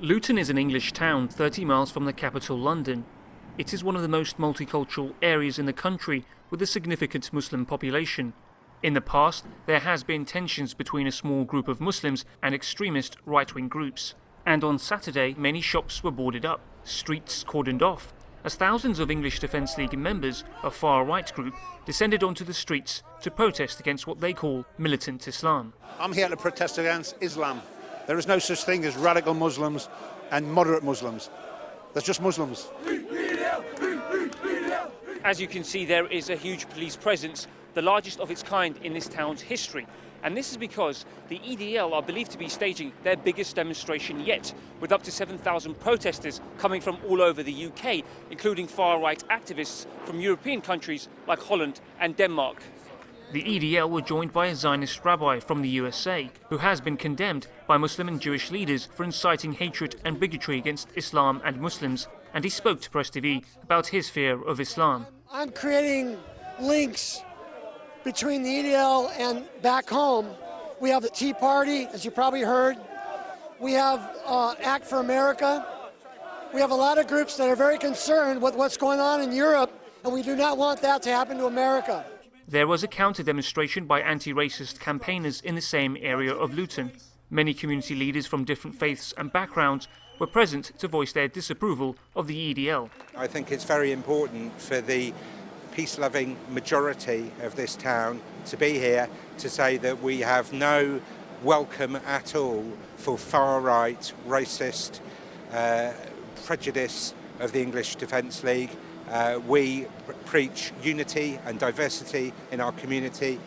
Luton is an English town 30 miles from the capital, London. It is one of the most multicultural areas in the country with a significant Muslim population. In the past, there has been tensions between a small group of Muslims and extremist right-wing groups. And on Saturday, many shops were boarded up, streets cordoned off, as thousands of English Defence League members, a far-right group, descended onto the streets to protest against what they call militant Islam. I'm here to protest against Islam. There is no such thing as radical Muslims and moderate Muslims. There's just Muslims. As you can see, there is a huge police presence, the largest of its kind in this town's history. And this is because the EDL are believed to be staging their biggest demonstration yet, with up to 7,000 protesters coming from all over the UK, including far-right activists from European countries like Holland and Denmark. The EDL were joined by a Zionist rabbi from the USA, who has been condemned by Muslim and Jewish leaders for inciting hatred and bigotry against Islam and Muslims, and he spoke to Press TV about his fear of Islam. I'm creating links between the EDL and back home. We have the Tea Party, as you probably heard. We have Act for America. We have a lot of groups that are very concerned with what's going on in Europe, and we do not want that to happen to America. There was a counter-demonstration by anti-racist campaigners in the same area of Luton. Many community leaders from different faiths and backgrounds were present to voice their disapproval of the EDL. I think it's very important for the peace-loving majority of this town to be here to say that we have no welcome at all for far-right, racist prejudice of the English Defence League. We preach unity and diversity in our community.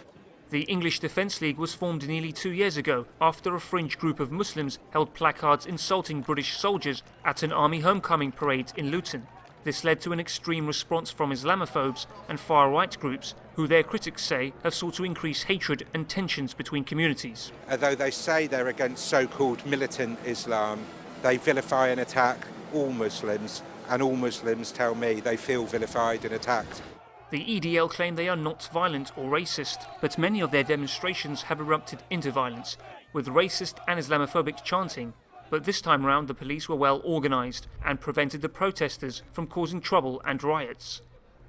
The English Defence League was formed nearly 2 years ago after a fringe group of Muslims held placards insulting British soldiers at an army homecoming parade in Luton. This led to an extreme response from Islamophobes and far-right groups, who their critics say have sought to increase hatred and tensions between communities. Although they say they're against so-called militant Islam, they vilify and attack all Muslims, and all Muslims tell me they feel vilified and attacked. The EDL claim they are not violent or racist, but many of their demonstrations have erupted into violence, with racist and Islamophobic chanting. But this time round the police were well organised and prevented the protesters from causing trouble and riots.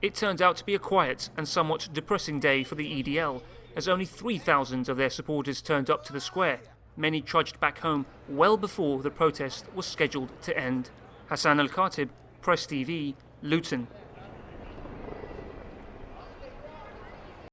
It turned out to be a quiet and somewhat depressing day for the EDL, as only 3,000 of their supporters turned up to the square. Many trudged back home well before the protest was scheduled to end. Hassan Al-Khatib, Press TV, Luton.